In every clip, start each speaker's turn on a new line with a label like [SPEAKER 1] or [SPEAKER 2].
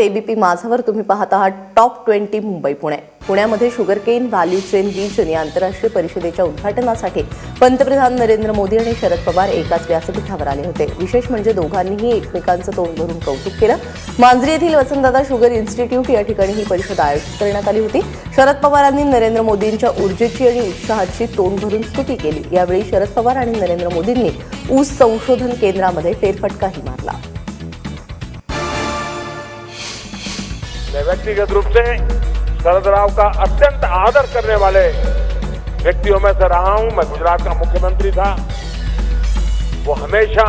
[SPEAKER 1] ABP माझावर तुम्ही पाहत आहात टॉप 20 मुंबई पुणे. पुण्यामध्ये शुगरकेन व्हॅल्यू चेन रिजन या आंतरराष्ट्रीय परिषदेच्या उद्घाटनासाठी पंतप्रधान नरेंद्र मोदी आणि शरद पवार एकाच व्यासपीठावर आले होते. विशेष म्हणजे दोघांनीही एकमेकांचं तोंड भरून कौतुक केलं. मांजरी येथील वसंतदादा शुगर इन्स्टिट्यूट या ठिकाणी ही परिषद आयोजित करण्यात आली होती. शरद पवारांनी नरेंद्र मोदींच्या ऊर्जेची आणि उत्साहाची तोंड भरून स्तुती केली. यावेळी शरद पवार आणि नरेंद्र मोदींनी ऊस संशोधन केंद्रामध्ये फेरफटकाही मारला.
[SPEAKER 2] मैं व्यक्तिगत रूप से शरद राव का अत्यंत आदर करने वाले व्यक्तियों में से रहा हूं. मैं गुजरात का मुख्यमंत्री था. वो हमेशा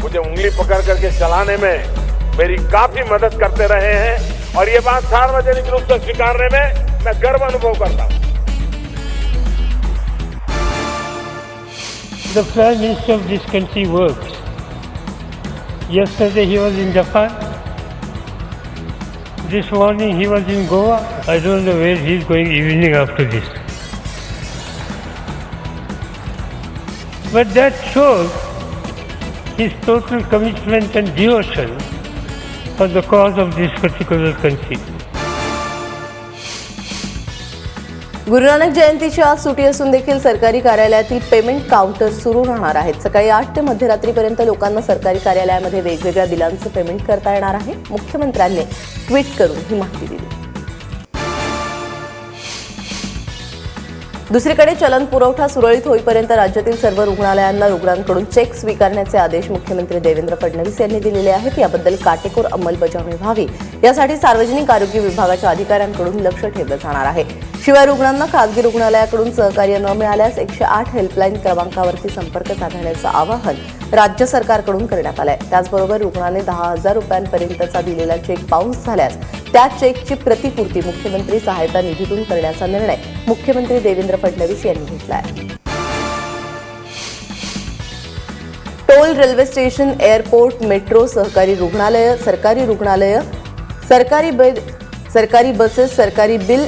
[SPEAKER 2] मुझे उंगली पकड़ करके चलाने में मेरी काफी मदद करते रहे हैं और ये बात सार्वजनिक रूप से स्वीकारने में मैं गर्व अनुभव करता हूं.
[SPEAKER 3] The Prime Minister of this country works. Yesterday he was in Japan. This morning he was in Goa. I don't know where he is going evening after this. But that shows his total commitment and devotion for the cause of this particular country.
[SPEAKER 1] Guru Nanak जयंतीची आज सुट्टी असून देखील सरकारी कार्यालयातील payment counter सुरू राहणार आहेत. सकाळी 8 ते मध्यरात्रीपर्यंत लोकांना सरकारी कार्यालयामध्ये वेगवेगळ्या बिलांचं पेमेंट करता येणार आहे. मुख्यमंत्र्यांनी ट्विट करून ही माहिती दिली. दुसरीकडे चलन पुरवठा सुरळीत होईपर्यंत राज्यातील सर्व रुग्णालयांना रुग्णांकडून चेक स्वीकारण्याचे आदेश मुख्यमंत्री देवेंद्र फडणवीस यांनी दिलेले आहेत. याबद्दल काटेकोर अंमलबजावणी व्हावी यासाठी सार्वजनिक आरोग्य विभागाच्या अधिकाऱ्यांकडून लक्ष ठेवलं जाणार आहे. शिवाय रुग्णांना खासगी रुग्णालयाकडून सहकार्य न मिळाल्यास 108 हेल्पलाईन क्रमांकावरती संपर्क साधण्याचं आवाहन राज्य सरकारकडून करण्यात आलंय. त्याचबरोबर रुग्णाने 10,000 रुपयांपर्यंतचा दिलेला चेक बाउन्स झाल्यास त्या चेकची प्रतिपूर्ती मुख्यमंत्री सहायता निधीतून करण्याचा निर्णय मुख्यमंत्री देवेंद्र फडणवीस यांनी घेतला आहे. Toll, railway station, airport, metro, सरकारी रुग्णालय, सरकारी बसेस, सरकारी बिल,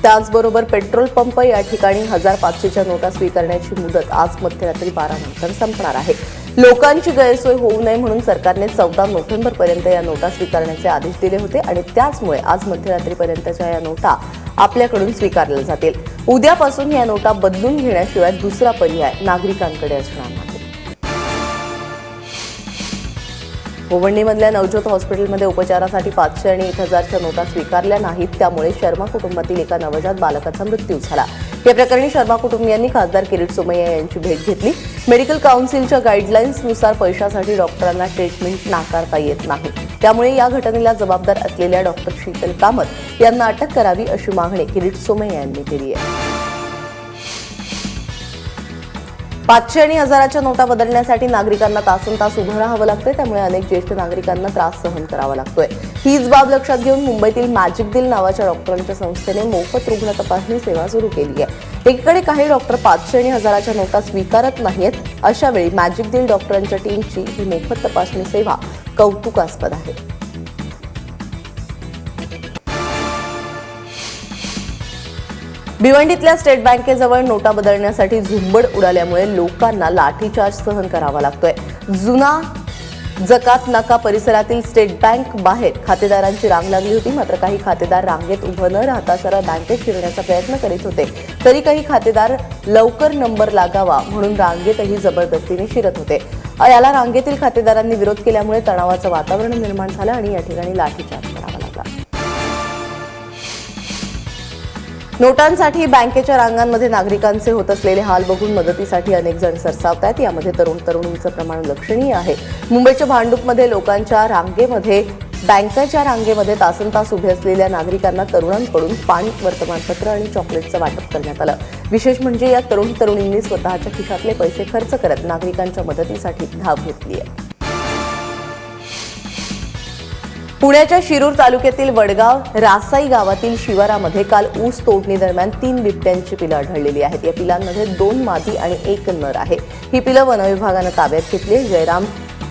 [SPEAKER 1] त्याचबरोबर पेट्रोल पंप या ठिकाणी 1500च्या नोटा स्वीकारण्याची मुदत आज मध्यरात्री 12 नंतर संपणार आहे. लोकांची गैरसोय होऊ नये म्हणून सरकारने 14 नोव्हेंबरपर्यंत या नोटा स्वीकारण्याचे आदेश दिले होते आणि त्याचमुळे आज मध्यरात्रीपर्यंतच्या या नोटा आपल्याकडून स्वीकारल्या जातील. उद्यापासून या नोटा बदलून घेण्याशिवाय दुसरा पर्याय नागरिकांकडे असणार नाही. गोवंडीमधल्या नवज्योत हॉस्पिटलमध्ये उपचारासाठी 500 आणि 1000च्या नोटा स्वीकारल्या नाहीत. त्यामुळे शर्मा कुटुंबातील एका नवजात बालकाचा मृत्यू झाला. या प्रकरणी शर्मा कुटुंबियांनी खासदार किरीट सोमय्या यांची भेट घेतली. मेडिकल काउन्सिलच्या गाईडलाईन्सनुसार पैशासाठी डॉक्टरांना ट्रीटमेंट नाकारता येत नाही. त्यामुळे या घटनेला जबाबदार असलेल्या डॉक्टर शीतल कामत यांना अटक करावी अशी मागणी किरीट सोमय्या यांनी केली आहे. 500 आणि 1000च्या नोटा बदलण्यासाठी नागरिकांना तासनतास उभं राहावं लागतंय. त्यामुळे अनेक ज्येष्ठ नागरिकांना त्रास सहन करावा लागतोय. हीच बाब लक्षात घेऊन मुंबईतील मॅजिक दिल नावाच्या डॉक्टरांच्या संस्थेने मोफत रुग्ण तपासणी सेवा सुरू केली आहे. एकीकडे काही डॉक्टर 500 आणि 1000च्या नोटा स्वीकारत नाहीत. अशा वेळी मॅजिक दिल डॉक्टरांच्या टीमची ही मोफत तपासणी सेवा कौतुकास्पद आहे. भिवंडीतल्या स्टेट बँकेजवळ नोटा बदलण्यासाठी झुंबड उडाल्यामुळे लोकांना लाठीचार्ज सहन करावा लागतोय. जुना जकात नाका परिसरातील स्टेट बँक बाहेर खातेदारांची रांग लागली होती. मात्र काही खातेदार रांगेत उभं न राहता सरळ बँकेत शिरण्याचा प्रयत्न करीत होते. तरी काही खातेदार लवकर नंबर लागावा म्हणून रांगेतही जबरदस्तीने शिरत होते. याला रांगेतील खातेदारांनी विरोध केल्यामुळे तणावाचं वातावरण निर्माण झालं आणि या ठिकाणी लाठीचार्ज करावा लागला. नोटांसाठी बँकेच्या रांगांमध्ये नागरिकांचे होत असलेले हाल बघून मदतीसाठी अनेक जण सरसावतात. यामध्ये तरुणींचं प्रमाण लक्षणीय आहे. मुंबईच्या भांडूपमध्ये बँकेच्या रांगेमध्ये तासनतास उभे असलेल्या नागरिकांना तरुणांकडून पाणी, वर्तमानपत्र आणि चॉकलेटचं वाटप करण्यात आलं. विशेष म्हणजे या तरुणींनी स्वतःच्या खिशातले पैसे खर्च करत नागरिकांच्या मदतीसाठी धाव घेतली आहे. पुण्याच्या शिरूर तालुक्यातील वडगाव रासाई गावातील शिवारामध्ये काल ऊस तोडणी दरम्यान 3 बिबट्यांची पिलं आढळलेली आहेत. या पिलांमध्ये 2 मादी आणि 1 नर आहे. ही पिलं वनविभागानं ताब्यात घेतली. जयराम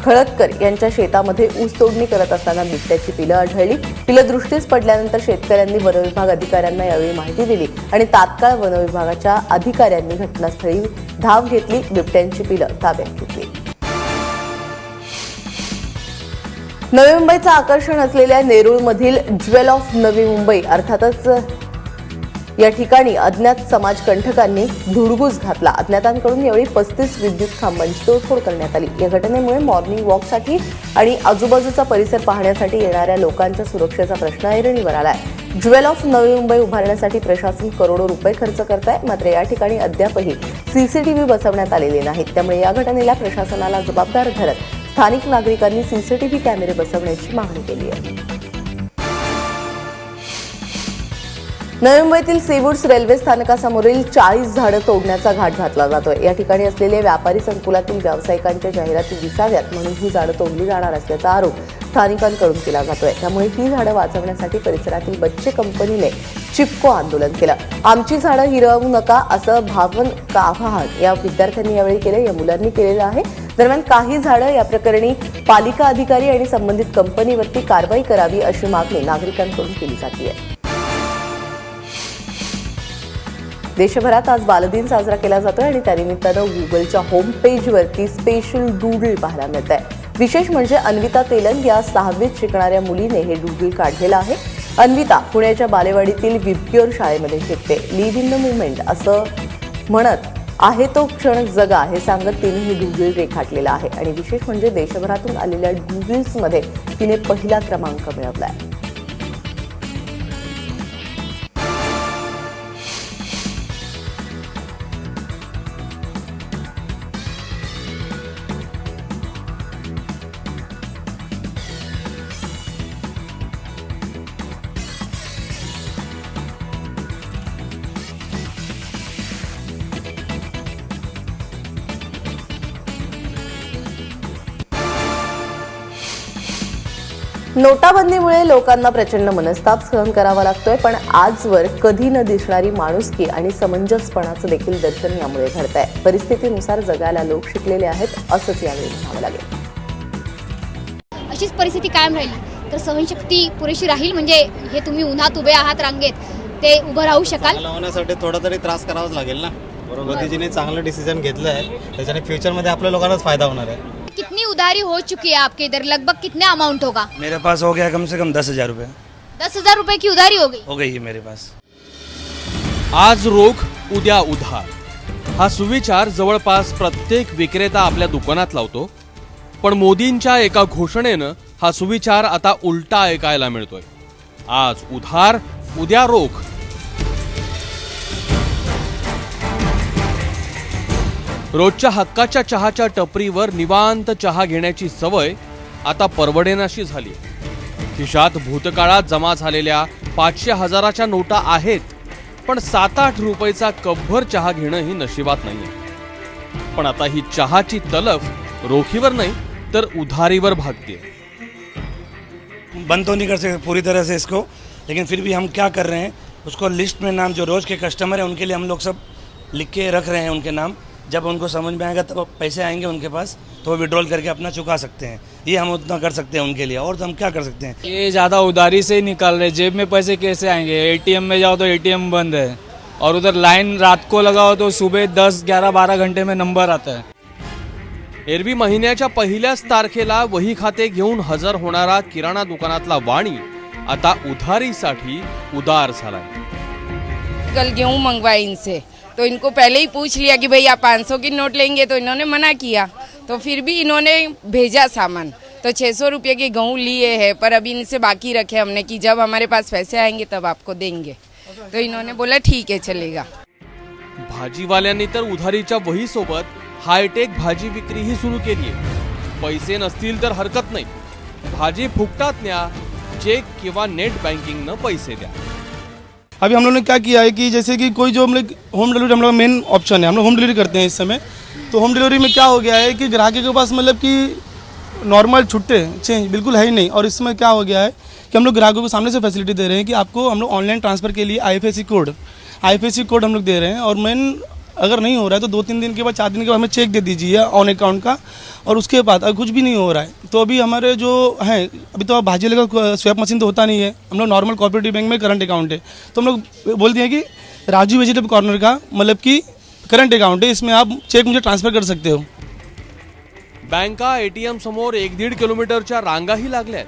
[SPEAKER 1] खळदकर यांच्या शेतामध्ये ऊस तोडणी करत असताना बिबट्याची पिलं आढळली. पिलं दृष्टीस पडल्यानंतर शेतकऱ्यांनी वनविभाग अधिकाऱ्यांना यावेळी माहिती दिली आणि तात्काळ वनविभागाच्या अधिकाऱ्यांनी घटनास्थळी धाव घेतली. बिबट्यांची पिलं ताब्यात घेतली. नवी मुंबईचं आकर्षण असलेल्या नेरूळमधील ज्वेल ऑफ नवी मुंबई अर्थातच या ठिकाणी अज्ञात समाजकंटकांनी धुडगूस घातला. अज्ञातांकडून यावेळी 35 विद्युत खांबांची तोडफोड करण्यात आली. या घटनेमुळे मॉर्निंग वॉकसाठी आणि आजूबाजूचा परिसर पाहण्यासाठी येणाऱ्या लोकांच्या सुरक्षेचा प्रश्न ऐरणीवर आलाय. ज्वेल ऑफ नवी मुंबई उभारण्यासाठी प्रशासन करोडो रुपये खर्च करत आहे. मात्र या ठिकाणी अद्यापही सीसीटीव्ही बसवण्यात आलेले नाहीत. त्यामुळे या घटनेला प्रशासनाला जबाबदार धरत स्थानिक नागरिकांनी सीसीटीव्ही कॅमेरे बसवण्याची मागणी केली आहे. नवी मुंबईतील सीवूड्स रेल्वे स्थानकासमोरील 40 झाडं तोडण्याचा घाट घातला जातोय. या ठिकाणी असलेल्या व्यापारी संकुलातील व्यावसायिकांच्या जाहिराती दिसाव्यात म्हणून ही झाडं तोडली जाणार असल्याचा आरोप स्थानिकांकडून केला जातोय. त्यामुळे ही झाडं वाचवण्यासाठी परिसरातील बच्चे कंपनीने चिपको आंदोलन केलं. आमची झाडं हिरवू नका असं भावनिक आवाहन या विद्यार्थ्यांनी यावेळी केलं, या मुलांनी केलेलं आहे. दरम्यान काही झाडं या प्रकरणी पालिका अधिकारी आणि संबंधित कंपनीवरती कारवाई करावी अशी मागणी नागरिकांकडून केली जाते. देशभरात आज बालदिन साजरा केला जातोय आणि त्यानिमित्तानं गुगलच्या होम पेजवरती स्पेशल डूडल पाहायला मिळत आहे. विशेष म्हणजे अन्विता तेलंग या 6वीत शिकणाऱ्या मुलीने हे डूडल काढलेलं आहे. अन्विता पुण्याच्या बालेवाडीतील विबक्युअर शाळेमध्ये शिकते. लिव्ह इन द मुवमेंट असं म्हणत आहे तो क्षण जगा हे सांगत तिने हे डूडल रेखाटलेलं आहे. आणि विशेष म्हणजे देशभरातून आलेल्या डूडल्समध्ये तिने पहिला क्रमांक मिळवलाय. नोटाबंदीमुळे लोकांना प्रचंड मनस्ताप सहन करावा लागतोय, पण आजवर कधी न दिसणारी माणुसकी आणि समंजसपणाचं देखील दर्शन यामुळे घडतंय. परिस्थितीनुसार जगायला लोक शिकलेले आहेत असंच यावेळी म्हणावं लागेल.
[SPEAKER 4] अशीच परिस्थिती कायम राहिली तर सहनशक्ती पुरेशी राहील, म्हणजे हे तुम्ही उन्हात उभे आहात रांगेत ते उभं राहू शकाल.
[SPEAKER 5] लावण्यासाठी थोडा तरी त्रास करावाच लागेल ना. बरोबर, मोदीजीने चांगलं डिसिजन घेतलं आहे, त्याच्याने फ्युचरमध्ये आपल्या लोकांनाच फायदा होणार आहे.
[SPEAKER 4] कितनी उधारी हो चुकी है आपके इधर, लगभग कितने अमाउंट होगा?
[SPEAKER 6] मेरे पास हो गया कम से कम 10,000 रुपये.
[SPEAKER 4] 10,000 रुपए की उधारी हो गई
[SPEAKER 6] है मेरे पास.
[SPEAKER 7] आज रोख उद्या उधार हा सुविचार जवळपास प्रत्येक विक्रेता आपल्या दुकानात लावतो. पण मोदींच्या एका घोषणेनं हा सुविचार आता उलटा ऐकायला मिळतोय. आज उधार उद्या रोख. रोजच्या हक्काच्या चहाच्या टपरीवर निवांत चहा घेण्याची सवय आता परवडेनाशी झाली. खिशात भूतकाळात जमा झालेल्या 500-1000च्या नोटा आहेत, पण 7-8 रुपयाचा कपभर चहा घेणं ही नशिबात नाहीये. पण आता ही चहाची तलफ रोखीवर नाही तर उधारीवर भागते.
[SPEAKER 6] बंद तो नहीं कर सकते पूरी तरह से इसको, लेकिन फिर भी हम क्या कर रहे हैं, उसको लिस्ट में नाम जो रोज के कस्टमर हैं उनके लिए हम लोग सब लिख के रख रहे हैं उनके नाम. जब उनको समझ में आएगा तब पैसे आएंगे उनके पास तो वो विड्रॉल करके अपना चुका सकते हैं. ये हम उतना कर सकते हैं उनके लिए, और तो हम क्या कर सकते हैं.
[SPEAKER 8] ये ज़्यादा उधारी से ही निकाल रहे, जेब में पैसे कैसे आएंगे. एटीएम में जाओ तो एटीएम बंद है, और उधर लाइन रात को लगाओ तो सुबह 10, 11, 12 घंटे में नंबर आता है.
[SPEAKER 7] एरवी महिन्याच्या पहिल्याच तारखेला वही खाते घेऊन हजर होणारा किराणा दुकानातला वाणी आता उधारीसाठी उदार झालाय.
[SPEAKER 9] कल गेहूँ मंगवाए इनसे, तो इनको पहले ही पूछ लिया कि भाई आप 500 की नोट लेंगे, तो इन्होंने मना किया. तो फिर भी इन्होंने भेजा सामान, तो 600 रुपये के गेहूँ लिए हैं, पर अभी इनसे बाकी रखे हमने कि जब हमारे पास पैसे आएंगे तब आपको देंगे. तो इन्होंने बोला ठीक है चलेगा.
[SPEAKER 7] भाजीवाल्यांनी तर उधारीच्या वहीसोबत हायटेक भाजी विक्रीही सुरू केली आहे. पैसे नसतील तर हरकत नाही, भाजी फुकटात न्या, चेक किंवा नेट बँकिंगनं पैसे द्या.
[SPEAKER 10] अभी हम लोगों ने क्या किया है कि जैसे कि कोई जो हम लोग होम डिलीवरी, हम लोग का मेन ऑप्शन है, हम लोग होम डिलीवरी करते हैं इस समय. तो होम डिलीवरी में क्या हो गया है कि ग्राहक के पास मतलब कि नॉर्मल छुट्टे चेंज बिल्कुल है ही नहीं. और इसमें क्या हो गया है कि हम लोग ग्राहकों को सामने से फैसिलिटी दे रहे हैं कि आपको हम लोग ऑनलाइन ट्रांसफ़र के लिए IFSC कोड हम लोग दे रहे हैं. और मेन अगर नहीं हो रहा है तो 2-3 दिन के बाद 4 दिन के बाद हमें चेक दे दीजिए ऑन अकाउंट का. और उसके बाद अगर कुछ भी नहीं हो रहा है तो अभी हमारे जो है, अभी तो भाजी लगा स्वैप मशीन तो होता नहीं है, हम लोग नॉर्मल कोऑपरेटिव बैंक में करंट अकाउंट है. तो हम लोग बोल दिए कि राजू वेजिटेबल कॉर्नर का मतलब कि करंट अकाउंट है, इसमें आप चेक मुझे ट्रांसफ़र कर सकते हो.
[SPEAKER 7] बँका, एटीएम समोर 1-1.5 किलोमीटरच्या रांगाही लागल्यात.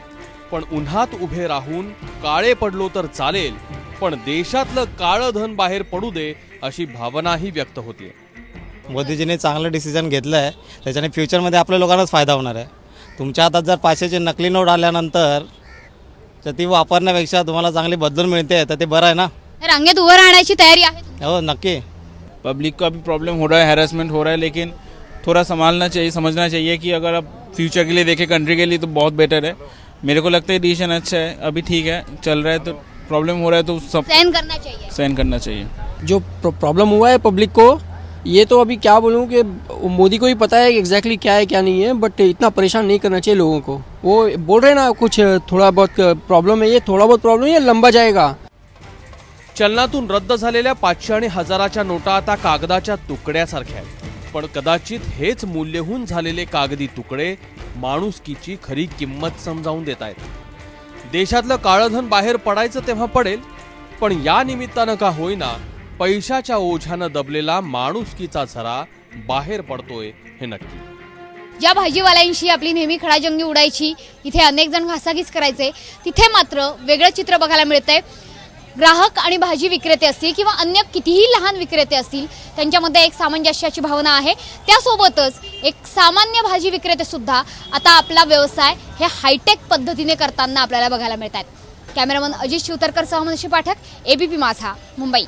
[SPEAKER 7] पण उन्हात उभे राहून काळे पडलो तर चालेल, पण देशातलं काळं धन बाहेर पडू दे अशी भावनाही व्यक्त होते.
[SPEAKER 5] मोदीजीने चांगलं डिसिजन घेतलं आहे, त्याच्याने फ्युचरमध्ये आपल्या लोकांनाच फायदा होणार आहे. तुमच्या हातात जर 500ची नकली नोट आल्यानंतर तर ती वापरण्यापेक्षा तुम्हाला चांगली बदलून मिळते तर ते बरं आहे ना.
[SPEAKER 4] रांगेत उभं राहण्याची तयारी आहे तुमची?
[SPEAKER 5] हो नक्की.
[SPEAKER 8] पब्लिक का भी प्रॉब्लम हो रहा है, हैरेसमेंट हो रहा है, लेकिन थोड़ा संभालना चाहिए, समझना चाहिए कि अगर आप फ्यूचर के लिए देखें, कंट्री के लिए तो बहुत बेटर है. मेरे को लगता है डिसीजन अच्छा है, अभी ठीक है, चल रहा है. तो प्रॉब्लम हो रहा है तो सब
[SPEAKER 4] सहन करना चाहिए.
[SPEAKER 8] सहन करना चाहिए.
[SPEAKER 11] जो प्रॉब्लम हुआ है पब्लिक को, ये तो अभी क्या बोलूँ कि मोदी को ही पता है एग्जैक्टली क्या है क्या नहीं है, बट इतना परेशान नहीं करना चाहिए लोगों को. वो बोल रहे हैं ना कुछ थोड़ा बहुत प्रॉब्लम है, ये थोड़ा बहुत प्रॉब्लम ये लंबा जाएगा.
[SPEAKER 7] चलनातून रद्द झालेल्या 500 आणि 1000च्या नोटा आता कागदाच्या तुकड्यासारख्या आहेत. पण कदाचित हेच मूल्यहून झालेले कागदी तुकडे माणुसकीची खरी किंमत समजावून देत आहेत. देशातलं काळं धन बाहेर पडायचं तेव्हा पडेल, पण या निमित्तानं का होईना पैशाच्या ओझ्यानं दबलेला माणुसकीचा झरा बाहेर पडतोय हे नक्की.
[SPEAKER 4] ज्या भाजीवाल्यांशी आपली नेहमी खडाजंगी उडायची, इथे अनेक जण घासाघीस करायचे, तिथे मात्र वेगळं चित्र बघायला मिळतंय. ग्राहक आणि भाजी विक्रेते असतील किंवा अन्य कितीही लहान विक्रेते असतील, त्यांच्यामध्ये एक सामंजस्याची भावना आहे. त्यासोबतच एक सामान्य भाजी विक्रेते सुद्धा आता आपला व्यवसाय हे हायटेक पद्धतीने करताना आपल्याला बघायला मिळत आहेत. कॅमेरामन अजित शिवतरकर सह मनोज पाठक, एबीपी माझा, मुंबई.